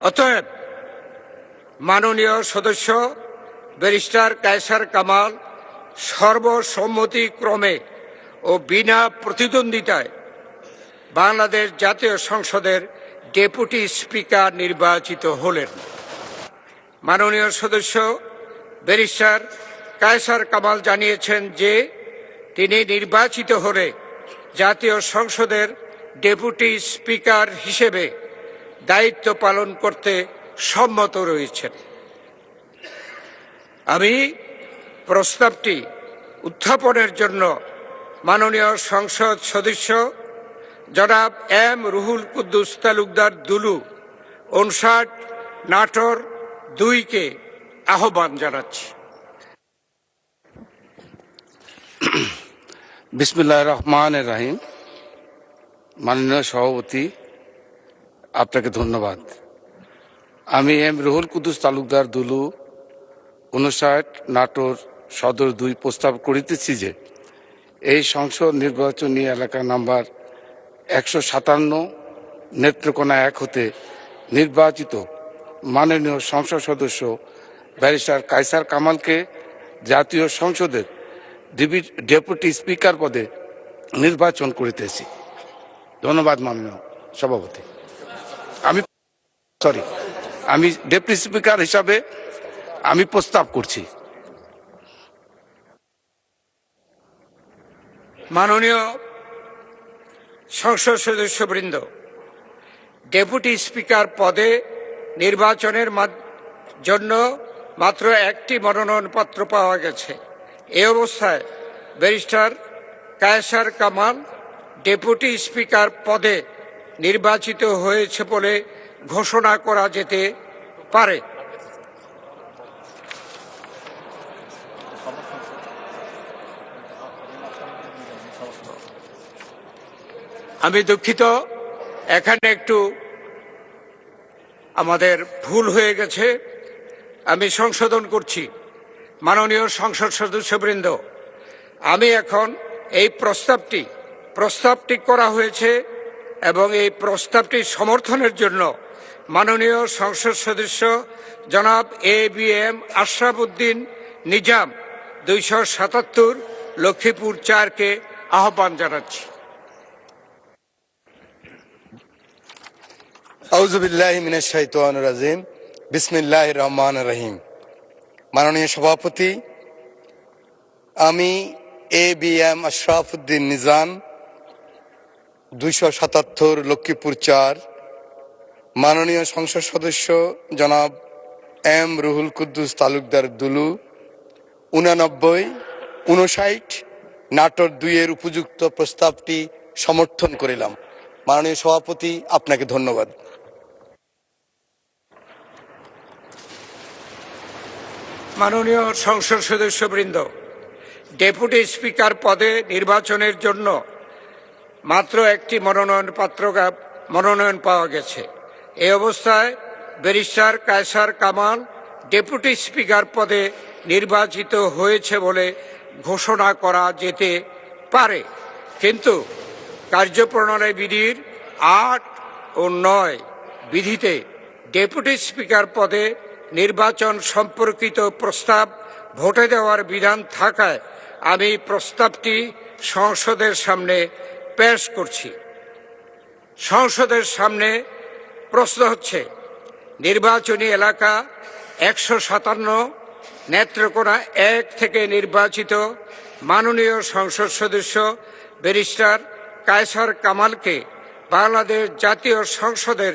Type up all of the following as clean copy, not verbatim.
অতএব মাননীয় সদস্য ব্যারিস্টার কায়সার কামাল সর্বসম্মতিক্রমে ও বিনা প্রতিদ্বন্দ্বিতায় বাংলাদেশ জাতীয় সংসদের ডেপুটি স্পিকার নির্বাচিত হলেন। মাননীয় সদস্য ব্যারিস্টার কায়সার কামাল জানিয়েছেন যে তিনি নির্বাচিত হলে জাতীয় সংসদের ডেপুটি স্পিকার হিসেবে দায়িত্ব পালন করতে সম্মত রয়েছেন। আমি প্রস্তাবটি উত্থাপনের জন্য মাননীয় সংসদ সদস্য জনাব এম রুহুল কুদ্দুস তালুকদার দুলু 59 নাটোর 2-কে আহ্বান জানাচ্ছি। বিসমিল্লাহির রহমানির রহিম। মাননীয় সভাপতি, আপনাকে ধন্যবাদ। আমি এম রুহুল কুদ্দুস তালুকদার দুলু 59 নাটোর সদর 2 প্রস্তাব করিতেছি যে এই সংসদ নির্বাচনী এলাকা নাম্বার 157 নেত্রকোনা 1 হতে নির্বাচিত মাননীয় সংসদ সদস্য ব্যারিস্টার কায়সার কামালকে জাতীয় সংসদের ডেপুটি স্পিকার পদে নির্বাচন করিতেছি। ধন্যবাদ মাননীয় সভাপতি। আমি ডেপুটি স্পিকার হিসাবে আমি প্রস্তাব করছি। মাননীয় সংসদ সদস্যবৃন্দ, ডেপুটি স্পিকার পদে নির্বাচনের জন্য মাত্র একটি মনোনয়নপত্র পাওয়া গেছে। এই অবস্থায় barrister Kaiser Kamal deputy speaker পদে নির্বাচিত হয়েছে বলে ঘোষণা করা যেতে পারে। আমি দুঃখিত, এখানে একটু আমাদের ভুল হয়ে গেছে, আমি সংশোধন করছি। মাননীয় সংসদ সদস্যবৃন্দ, আমি এখন এই প্রস্তাবটি করা হয়েছে এবং এই প্রস্তাবটি সমর্থনের জন্য মাননীয় সংসদ সদস্য জনাব ABM আশরাফ উদ্দিন নিজাম 277 লক্ষ্মীপুর 4-কে আহ্বান জানাচ্ছি। আউযু বিল্লাহি মিনাশ শাইতানির রাজিম। বিসমিল্লাহির রহমানির রহিম। মাননীয় সভাপতি, আমি ABM আশরাফ উদ্দিন নিজাম 277 লক্ষ্মীপুর 4, মাননীয় সংসদ সদস্য জনাব এম রুহুল কুদ্দুস তালুকদার দুলু 59 নাটোর 2-এর উপযুক্ত প্রস্তাবটি সমর্থন করিলাম। মাননীয় সভাপতি, আপনাকে ধন্যবাদ। মাননীয় সংসদ সদস্যবৃন্দ, ডেপুটি স্পিকার পদে নির্বাচনের জন্য মাত্র একটি মনোনয়ন পাওয়া গেছে। এই অবস্থায় barrister Kaiser Kamal deputy speaker পদে নির্বাচিত হয়েছে বলে ঘোষণা করা যেতে পারে, কিন্তু কার্যপ্রণালী বিধির 8 ও 9 বিধিতে ডেপুটি স্পিকার পদে নির্বাচন সম্পর্কিত প্রস্তাব ভোটে দেওয়ার বিধান থাকায় আমি প্রস্তাবটি সংসদের সামনে পেশ করছি। সংসদের সামনে প্রশ্ন হচ্ছে, নির্বাচনী এলাকা 157 নেত্রকোনা 1 থেকে নির্বাচিত মাননীয় সংসদ সদস্য ব্যারিস্টার কায়সার কামালকে বাংলাদেশ জাতীয় সংসদের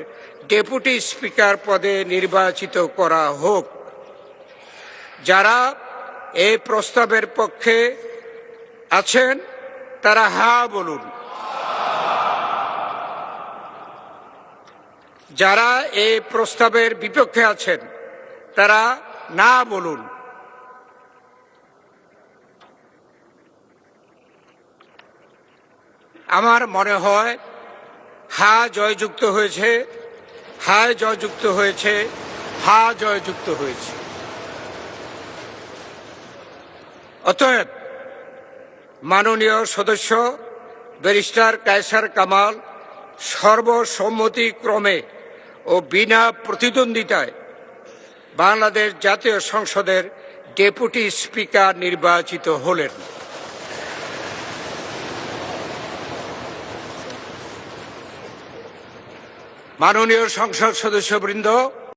ডেপুটি স্পিকার পদে নির্বাচিত করা হোক। যারা এই প্রস্তাবের পক্ষে আছেন তারা হ্যাঁ বলুন, যারা এই প্রস্তাবের বিপক্ষে আছেন তারা না বলুন। আমার মনে হয় হ্যাঁ জয়যুক্ত হয়েছে, হ্যাঁ জয়যুক্ত হয়েছে, হ্যাঁ জয়যুক্ত হয়েছে। অতএব মাননীয় সদস্য ব্যারিস্টার কায়সার কামাল সর্বসম্মতিক্রমে ও বিনা প্রতিদ্বন্দ্বিতায় বাংলাদেশ জাতীয় সংসদের ডেপুটি স্পিকার নির্বাচিত হলেন। মাননীয় সংসদ সদস্যবৃন্দ,